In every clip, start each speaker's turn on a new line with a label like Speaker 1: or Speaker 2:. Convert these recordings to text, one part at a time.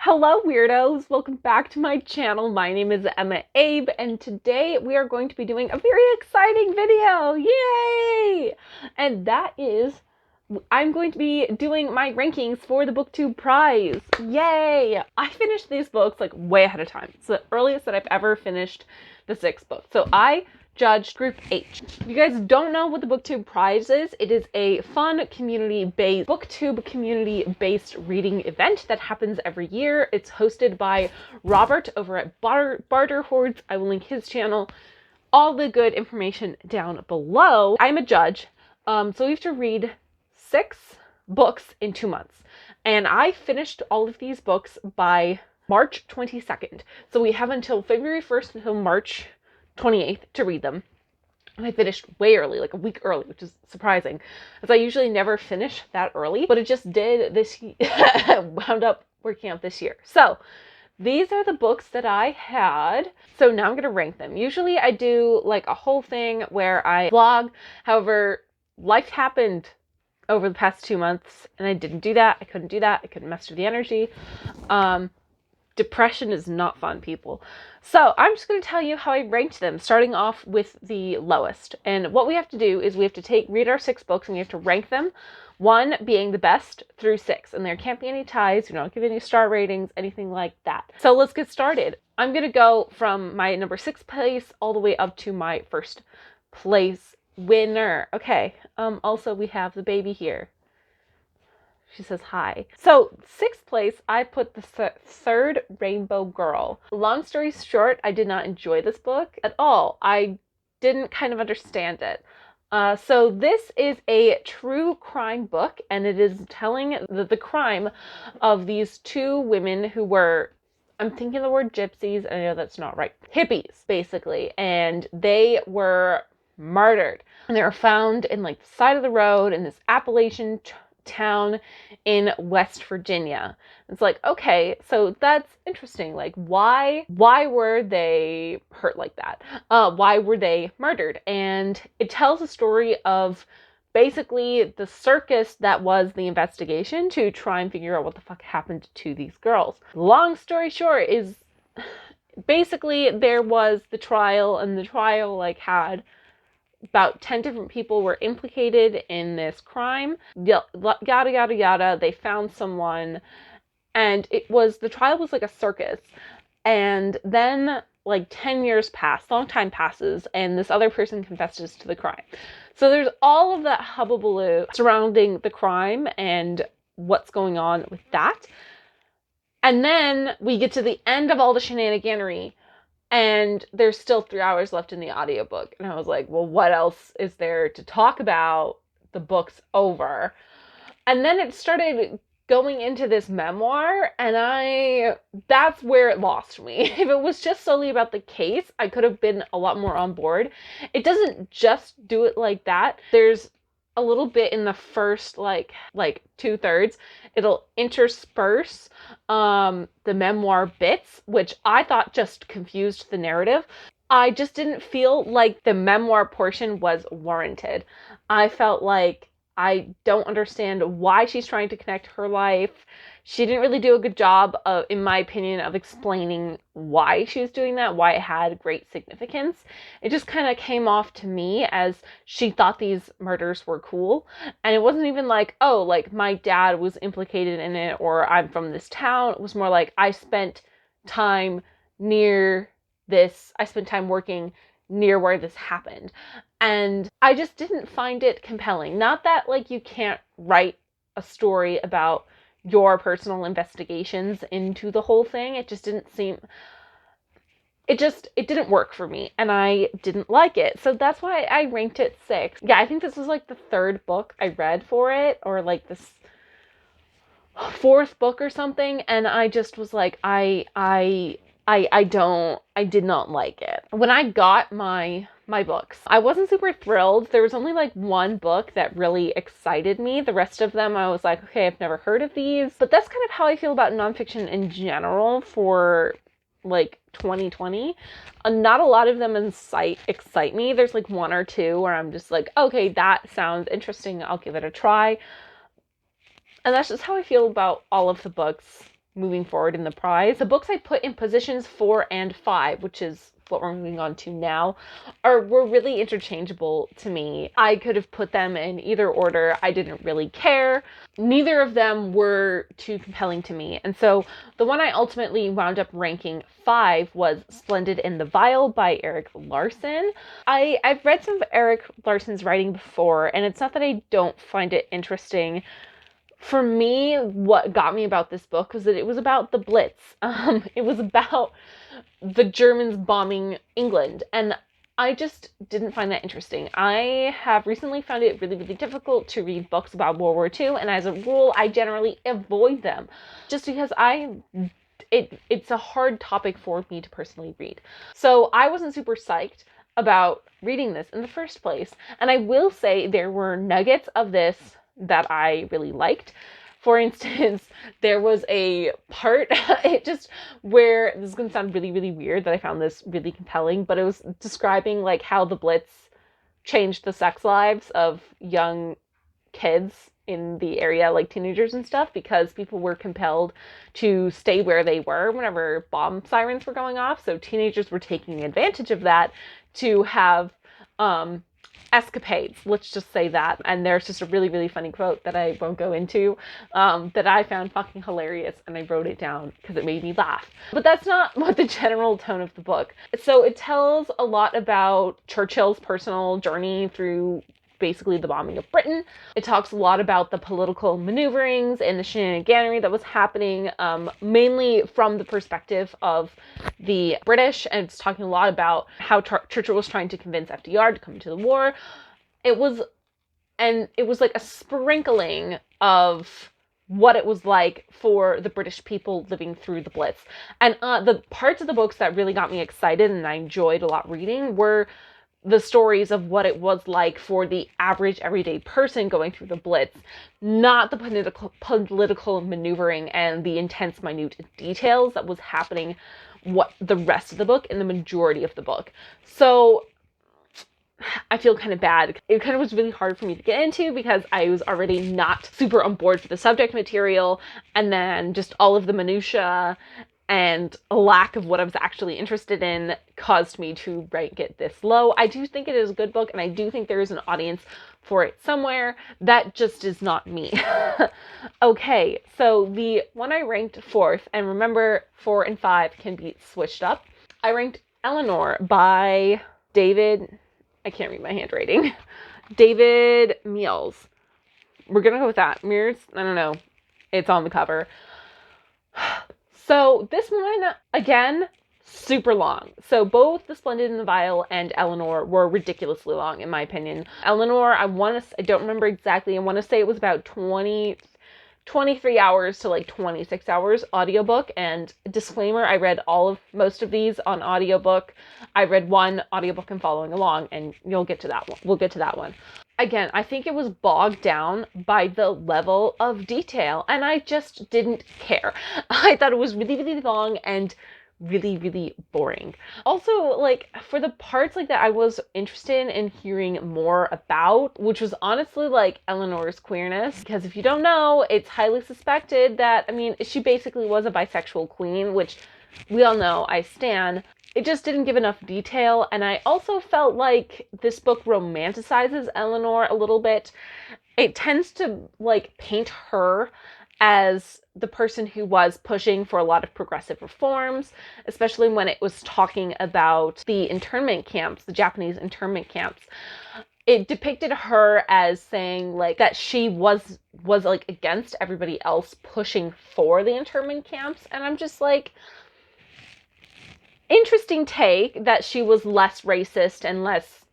Speaker 1: Hello weirdos, welcome back to my channel. My name is EmmaAbe and today we are going to be doing a very exciting video. Yay! And that is, I'm going to be doing my rankings for the BookTube Prize. Yay! I finished these books like way ahead of time. It's the earliest that I've ever finished the 6 books. So I judged Group H. If you guys don't know what the BookTube Prize is, it is a fun community-based, BookTube community-based reading event that happens every year. It's hosted by Robert over at Barter Hordes. I will link his channel. All the good information down below. I'm a judge, so we have to read 6 books in 2 months. And I finished all of these books by March 22nd. So we have until February 1st until March 28th to read them. And I finished way early, like a week early, which is surprising, as I usually never finish that early, but it just did this wound up working out this year. So these are the books that I had. So now I'm going to rank them. Usually I do like a whole thing where I vlog. However, life happened over the past 2 months and I didn't do that. I couldn't do that. I couldn't muster the energy. Depression is not fun, people. So I'm just going to tell you how I ranked them, starting off with the lowest. And what we have to do is we have to read our 6 books and we have to rank them, 1 being the best through 6. And there can't be any ties. We don't give any star ratings, anything like that. So let's get started. I'm going to go from my number 6 place all the way up to my 1st place winner. Okay. Also, we have the baby here. She says hi. So 6th place, I put the 3rd Rainbow Girl. Long story short, I did not enjoy this book at all. I didn't kind of understand it. So this is a true crime book, and it is telling the crime of these 2 women who were, I'm thinking the word gypsies, I know that's not right, hippies, basically, and they were murdered. And they were found in like the side of the road in this Appalachian town in West Virginia. It's like, okay, so that's interesting. Like, why were they hurt like that? Why were they murdered? And it tells a story of basically the circus that was the investigation to try and figure out what the fuck happened to these girls. Long story short is basically there was the trial, and the trial like had about 10 different people were implicated in this crime. Yada, yada, yada. They found someone, and the trial was like a circus. And then like 10 years pass, long time passes, and this other person confesses to the crime. So there's all of that hubbubaloo surrounding the crime and what's going on with that. And then we get to the end of all the shenaniganery, and there's still 3 hours left in the audiobook. And I was like, well, what else is there to talk about? The book's over. And then it started going into this memoir, and that's where it lost me. If it was just solely about the case, I could have been a lot more on board. It doesn't just do it like that. There's a little bit in the first like 2/3. It'll intersperse the memoir bits, which I thought just confused the narrative. I just didn't feel like the memoir portion was warranted. I felt like I don't understand why she's trying to connect her life. She didn't really do a good job of, in my opinion, of explaining why she was doing that, why it had great significance. It just kind of came off to me as she thought these murders were cool. And it wasn't even like, oh, like my dad was implicated in it, or I'm from this town. It was more like I spent time near this. I spent time working near where this happened. And I just didn't find it compelling. Not that like you can't write a story about your personal investigations into the whole thing. It just didn't seem, it didn't work for me, and I didn't like it. So that's why I ranked it 6. Yeah, I think this was like the 3rd book I read for it, or like this 4th book or something, and I just was like, I did not like it. When I got my books, I wasn't super thrilled. There was only like 1 book that really excited me. The rest of them, I was like, okay, I've never heard of these. But that's kind of how I feel about nonfiction in general for like 2020. Not a lot of them excite me. There's like 1 or 2 where I'm just like, okay, that sounds interesting. I'll give it a try. And that's just how I feel about all of the books moving forward in the prize. The books I put in positions 4 and 5, which is what we're moving on to now, were really interchangeable to me. I could have put them in either order. I didn't really care. Neither of them were too compelling to me. And so the one I ultimately wound up ranking 5 was Splendid in the Vial by Erik Larson. I've read some of Erik Larson's writing before, and it's not that I don't find it interesting. For me, what got me about this book was that it was about the Blitz. It was about the Germans bombing England, and I just didn't find that interesting. I have recently found it really, really difficult to read books about World War II, and as a rule, I generally avoid them just because it's a hard topic for me to personally read. So I wasn't super psyched about reading this in the first place, and I will say there were nuggets of this that I really liked. For instance, there was a part, where, this is going to sound really, really weird that I found this really compelling, but it was describing like how the Blitz changed the sex lives of young kids in the area, like teenagers and stuff, because people were compelled to stay where they were whenever bomb sirens were going off. So teenagers were taking advantage of that to have, escapades, let's just say that. And there's just a really, really funny quote that I won't go into, that I found fucking hilarious, and I wrote it down because it made me laugh. But that's not what the general tone of the book. So it tells a lot about Churchill's personal journey through basically the bombing of Britain. It talks a lot about the political maneuverings and the shenaniganery that was happening, mainly from the perspective of the British, and it's talking a lot about how Churchill was trying to convince FDR to come into the war. It was like a sprinkling of what it was like for the British people living through the Blitz. And the parts of the books that really got me excited and I enjoyed a lot reading were the stories of what it was like for the average everyday person going through the Blitz, not the political maneuvering and the intense minute details that was happening what the rest of the book and the majority of the book. So I feel kind of bad. It kind of was really hard for me to get into because I was already not super on board for the subject material, and then just all of the minutia and a lack of what I was actually interested in caused me to rank it this low. I do think it is a good book, and I do think there is an audience for it somewhere. That just is not me. Okay, so the one I ranked 4th, and remember 4 and 5 can be switched up. I ranked Eleanor by David, I can't read my handwriting, David Meals. We're gonna go with that. Mears, I don't know. It's on the cover. So this one, again, super long. So both The Splendid in the Vial and Eleanor were ridiculously long, in my opinion. Eleanor, I don't remember exactly. I want to say it was about 23 hours to like 26 hours audiobook. And disclaimer, I read most of these on audiobook. I read one audiobook and following along, and you'll get to that one. We'll get to that one. Again, I think it was bogged down by the level of detail, and I just didn't care. I thought it was really, really long and really, really boring. Also, like, for the parts like that I was interested in hearing more about, which was honestly like Eleanor's queerness, because if you don't know, it's highly suspected that, I mean, she basically was a bisexual queen, which we all know I stan. It just didn't give enough detail, and I also felt like this book romanticizes Eleanor a little bit. It tends to, like, paint her as the person who was pushing for a lot of progressive reforms, especially when it was talking about the internment camps, the Japanese internment camps. It depicted her as saying, like, that she was like, against everybody else pushing for the internment camps, and I'm just like, interesting take that she was less racist and less,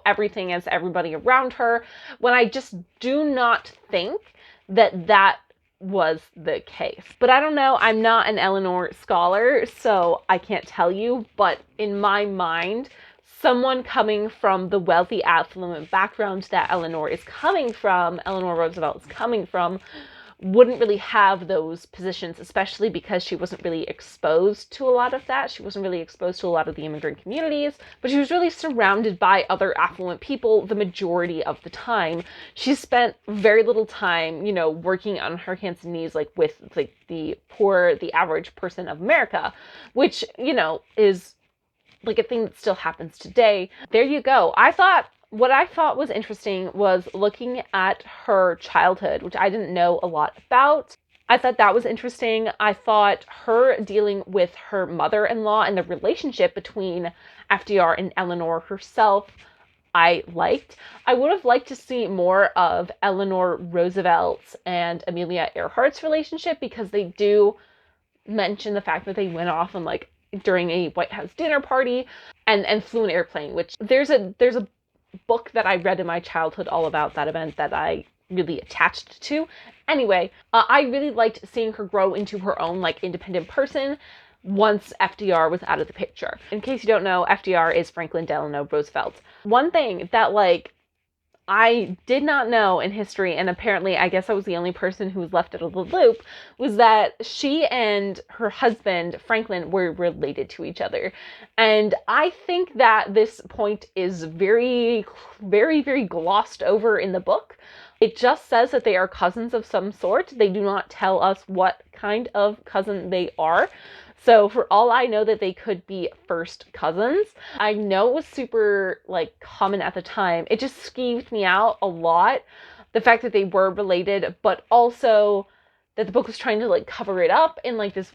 Speaker 1: everything as everybody around her, when I just do not think that was the case. But I don't know, I'm not an Eleanor scholar, so I can't tell you, but in my mind, someone coming from the wealthy, affluent background that Eleanor Roosevelt is coming from, wouldn't really have those positions, especially because she wasn't really exposed to a lot of that. She wasn't really exposed to a lot of the immigrant communities, but she was really surrounded by other affluent people the majority of the time. She spent very little time, you know, working on her hands and knees, like with like the poor, the average person of America, which, you know, is like a thing that still happens today. There you go. What I thought was interesting was looking at her childhood, which I didn't know a lot about. I thought that was interesting. I thought her dealing with her mother-in-law and the relationship between FDR and Eleanor herself, I liked. I would have liked to see more of Eleanor Roosevelt's and Amelia Earhart's relationship, because they do mention the fact that they went off on like during a White House dinner party and flew an airplane, which there's a book that I read in my childhood all about that event that I really attached to. Anyway, I really liked seeing her grow into her own like independent person once FDR was out of the picture. In case you don't know, FDR is Franklin Delano Roosevelt. One thing that like I did not know in history, and apparently I guess I was the only person who was left out of the loop, was that she and her husband, Franklin, were related to each other. And I think that this point is very, very, very glossed over in the book. It just says that they are cousins of some sort. They do not tell us what kind of cousin they are. So for all I know, that they could be first cousins. I know it was super like common at the time. It just skeeved me out a lot. The fact that they were related, but also that the book was trying to like cover it up in like this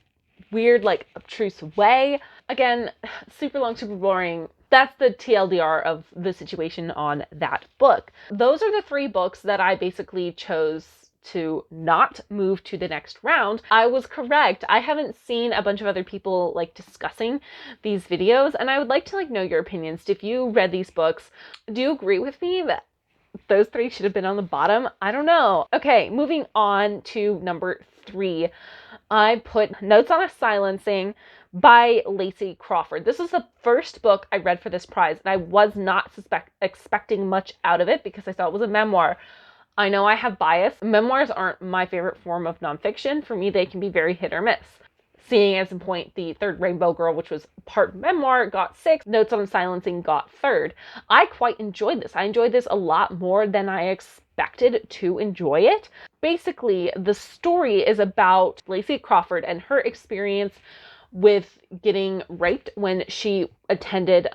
Speaker 1: weird, like obtruse way. Again, super long, super boring. That's the TLDR of the situation on that book. Those are the 3 books that I basically chose to not move to the next round. I was correct. I haven't seen a bunch of other people like discussing these videos, and I would like to like know your opinions. If you read these books, do you agree with me that those 3 should have been on the bottom? I don't know. Okay, moving on to number 3. I put Notes on a Silencing by Lacey Crawford. This is the first book I read for this prize, and I was not expecting much out of it because I thought it was a memoir. I know I have bias. Memoirs aren't my favorite form of nonfiction. For me, they can be very hit or miss. Seeing as in point, the Third Rainbow Girl, which was part memoir, got 6. Notes on Silencing got 3rd. I quite enjoyed this. I enjoyed this a lot more than I expected to enjoy it. Basically, the story is about Lacey Crawford and her experience with getting raped when she attended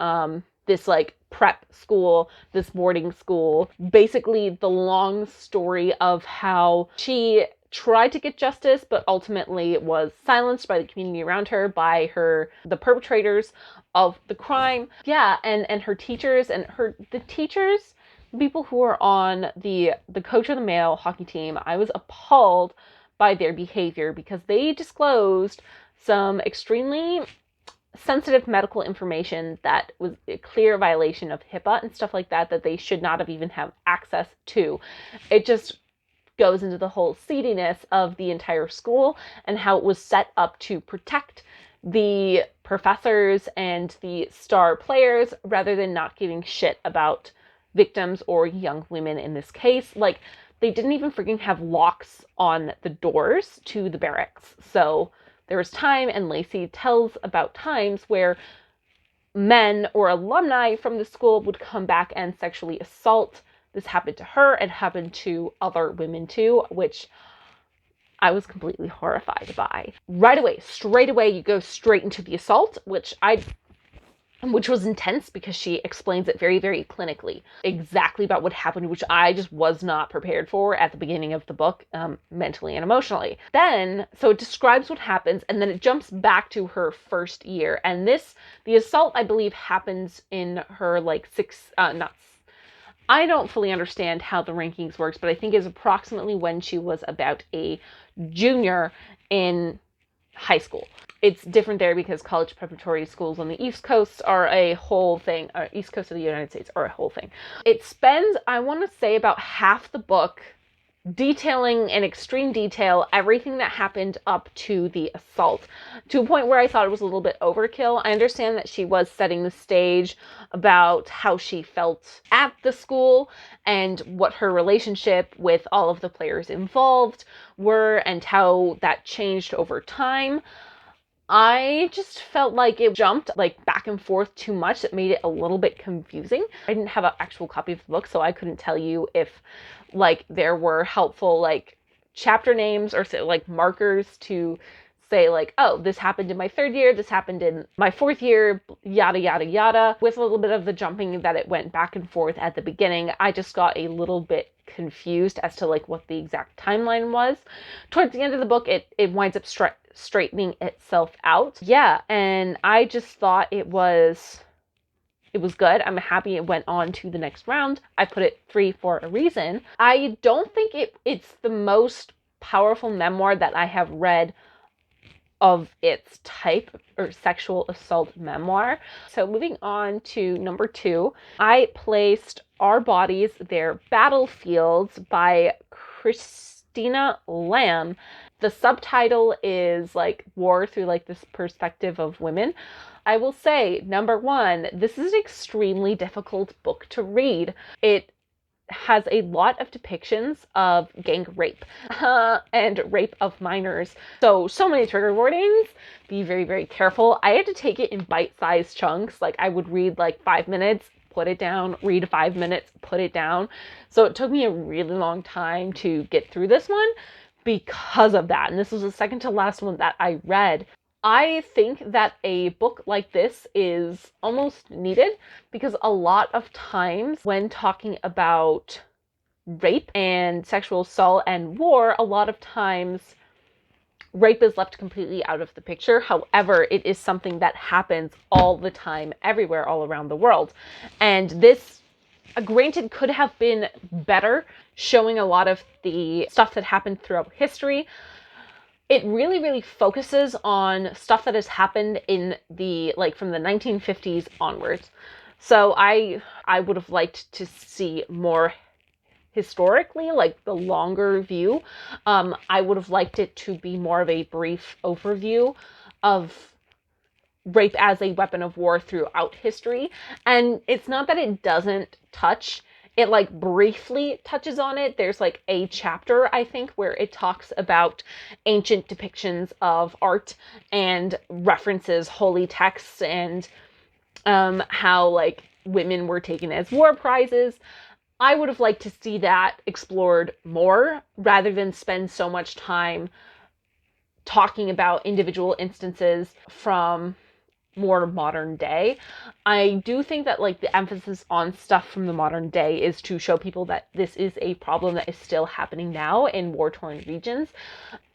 Speaker 1: this like prep school, this boarding school. Basically the long story of how she tried to get justice, but ultimately was silenced by the community around her, by the perpetrators of the crime. Yeah, and her teachers and the teachers, the people who were on the coach of the male hockey team, I was appalled by their behavior because they disclosed some extremely sensitive medical information that was a clear violation of HIPAA and stuff like that, that they should not have even have access to. It just goes into the whole seediness of the entire school and how it was set up to protect the professors and the star players rather than not giving shit about victims or young women in this case. Like, they didn't even freaking have locks on the doors to the barracks. So there was time, and Lacey tells about times where men or alumni from the school would come back and sexually assault. This happened to her and happened to other women too, which I was completely horrified by. Right away, straight away, you go straight into the assault, which was intense because she explains it very, very clinically, exactly about what happened, which I just was not prepared for at the beginning of the book, mentally and emotionally. Then, so it describes what happens, and then it jumps back to her first year. And the assault, I believe, happens in her, like, I don't fully understand how the rankings works, but I think is approximately when she was about a junior in high school. It's different there because college preparatory schools on the East Coast are a whole thing, or East Coast of the United States are a whole thing. It spends, I want to say, about half the book detailing in extreme detail everything that happened up to the assault, to a point where I thought it was a little bit overkill. I understand that she was setting the stage about how she felt at the school and what her relationship with all of the players involved were and how that changed over time. I just felt like it jumped like back and forth too much. That made it a little bit confusing. I didn't have an actual copy of the book, so I couldn't tell you if like there were helpful like chapter names or like markers to say like, oh, this happened in my 3rd year, this happened in my 4th year, yada, yada, yada. With a little bit of the jumping that it went back and forth at the beginning, I just got a little bit confused as to like what the exact timeline was. Towards the end of the book, it winds up straightening itself out. Yeah, and I just thought it was good. I'm happy it went on to the next round. I put it 3 for a reason. I don't think it's the most powerful memoir that I have read of its type, or sexual assault memoir. So moving on to number 2, I placed Our Bodies, Their Battlefields by Christina Lamb. The subtitle is like War Through like this Perspective of Women. I will say, number 1, this is an extremely difficult book to read. It has a lot of depictions of gang rape and rape of minors. So many trigger warnings. Be very, very careful. I had to take it in bite-sized chunks. Like I would read like 5 minutes, put it down, read 5 minutes, put it down. So it took me a really long time to get through this one because of that. And this was the second to last one that I read. I think that a book like this is almost needed because a lot of times when talking about rape and sexual assault and war, a lot of times rape is left completely out of the picture. However, it is something that happens all the time, everywhere, all around the world. And this, granted, could have been better, showing a lot of the stuff that happened throughout history. It really, really focuses on stuff that has happened in the, like, from the 1950s onwards. So I would have liked to see more historically, like the longer view. I would have liked it to be more of a brief overview of rape as a weapon of war throughout history. And it's not that it doesn't touch, it like briefly touches on it. There's like a chapter, I think, where it talks about ancient depictions of art and references holy texts and how like women were taken as war prizes. I would have liked to see that explored more rather than spend so much time talking about individual instances from more modern day. I do think that like the emphasis on stuff from the modern day is to show people that this is a problem that is still happening now in war-torn regions.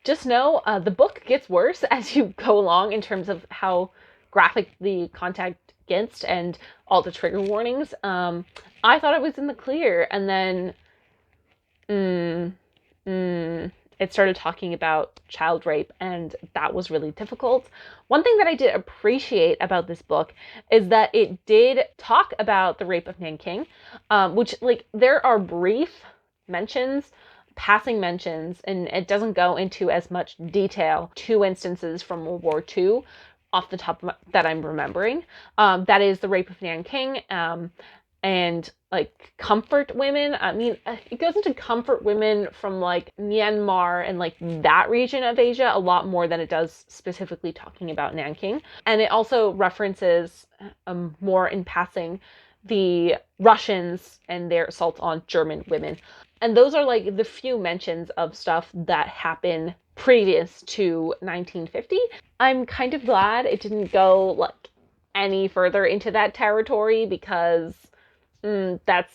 Speaker 1: Just know the book gets worse as you go along in terms of how graphic the content gets and all the trigger warnings. I thought it was in the clear, and then it started talking about child rape, and that was really difficult. One thing that I did appreciate about this book is that it did talk about the rape of Nanking, which, like, there are brief mentions, passing mentions, and it doesn't go into as much detail. 2 instances from World War II off the top that I'm remembering. That is the rape of Nanking, and like comfort women. I mean, it goes into comfort women from like Myanmar and like that region of Asia a lot more than it does specifically talking about Nanking. And it also references more in passing the Russians and their assault on German women. And those are like the few mentions of stuff that happen previous to 1950. I'm kind of glad it didn't go like any further into that territory because that's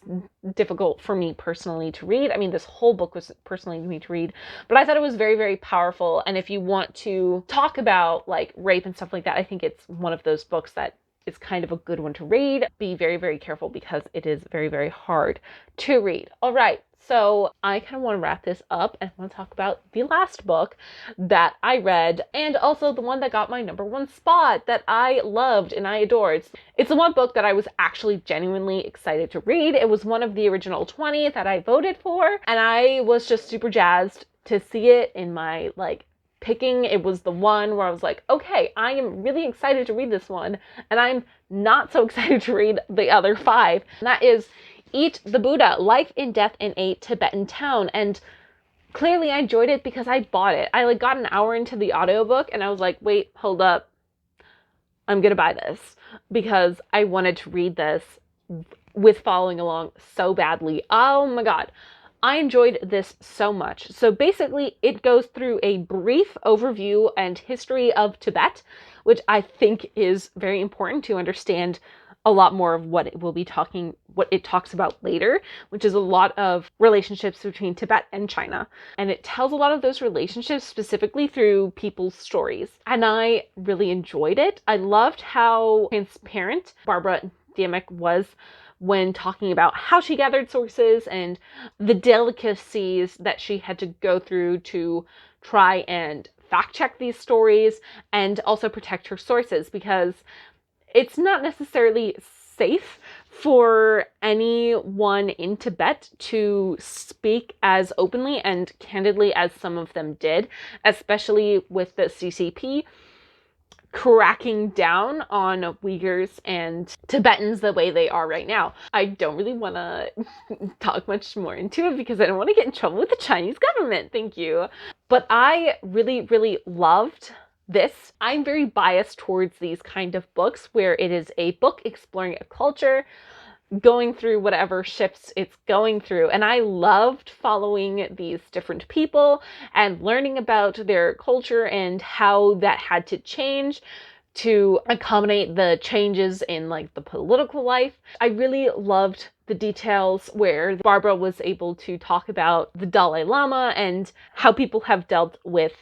Speaker 1: difficult for me personally to read. I mean, this whole book was personally to me to read, but I thought it was very, very powerful. And if you want to talk about like rape and stuff like that, I think it's one of those books that is kind of a good one to read. Be very, very careful because it is very, very hard to read. All right. So I kind of want to wrap this up and want to talk about the last book that I read, and also the one that got my #1 spot that I loved and I adored. It's the one book that I was actually genuinely excited to read. It was one of the original 20 that I voted for, and I was just super jazzed to see it in my picking. It was the one where I was like, okay, I am really excited to read this one, and I'm not so excited to read the other 5. And that is Eat the Buddha, Life in Death in a Tibetan Town. And clearly I enjoyed it because I bought it. I got an hour into the audiobook and I was like, wait, hold up. I'm gonna buy this because I wanted to read this with following along so badly. Oh my god. I enjoyed this so much. So basically, it goes through a brief overview and history of Tibet, which I think is very important to understand a lot more of what it talks about later, which is a lot of relationships between Tibet and China. And it tells a lot of those relationships specifically through people's stories. And I really enjoyed it. I loved how transparent Barbara Damick was when talking about how she gathered sources and the delicacies that she had to go through to try and fact check these stories and also protect her sources, because it's not necessarily safe for anyone in Tibet to speak as openly and candidly as some of them did, especially with the CCP cracking down on Uyghurs and Tibetans the way they are right now. I don't really want to talk much more into it because I don't want to get in trouble with the Chinese government. Thank you. But I really, really loved this. I'm very biased towards these kind of books where it is a book exploring a culture, going through whatever shifts it's going through. And I loved following these different people and learning about their culture and how that had to change to accommodate the changes in the political life. I really loved the details where Barbara was able to talk about the Dalai Lama and how people have dealt with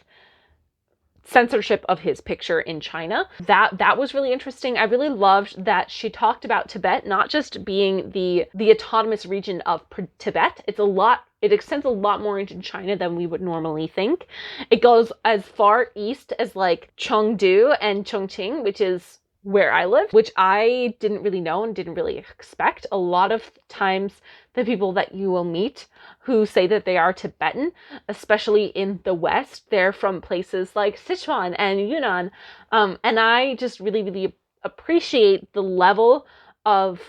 Speaker 1: censorship of his picture in China. That was really interesting. I really loved that she talked about Tibet not just being the autonomous region of Tibet. It extends a lot more into China than we would normally think. It goes as far east as Chengdu and Chongqing, which is where I live, which I didn't really know and didn't really expect. A lot of times the people that you will meet who say that they are Tibetan, especially in the West, they're from places like Sichuan and Yunnan. And I just really, really appreciate the level of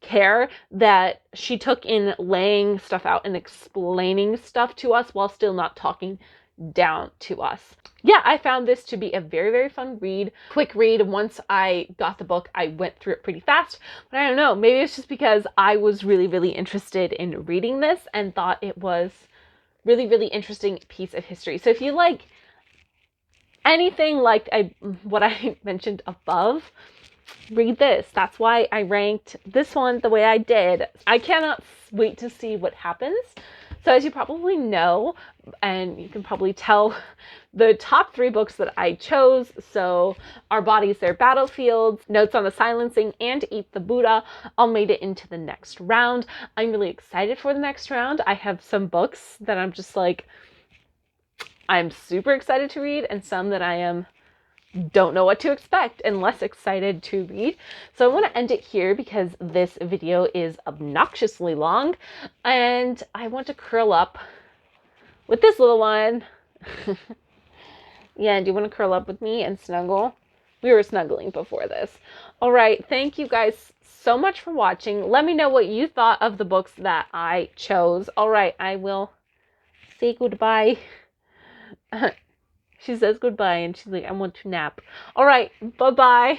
Speaker 1: care that she took in laying stuff out and explaining stuff to us while still not talking down to us. Yeah, I found this to be a very, very fun read. Quick read. Once I got the book, I went through it pretty fast. But I don't know, maybe it's just because I was really, really interested in reading this and thought it was really, really interesting piece of history. So if you like anything like what I mentioned above, read this. That's why I ranked this one the way I did. I cannot wait to see what happens. So as you probably know, and you can probably tell, the top 3 books that I chose, so Our Bodies, Their Battlefields, Notes on the Silencing, and Eat the Buddha, all made it into the next round. I'm really excited for the next round. I have some books that I'm just I'm super excited to read, and some that don't know what to expect and less excited to read. So I want to end it here because this video is obnoxiously long and I want to curl up with this little one. Yeah, do you want to curl up with me and snuggle? We were snuggling before this. All right, thank you guys so much for watching. Let me know what you thought of the books that I chose. All right, I will say goodbye. She says goodbye and she's like, I want to nap. All right, bye-bye.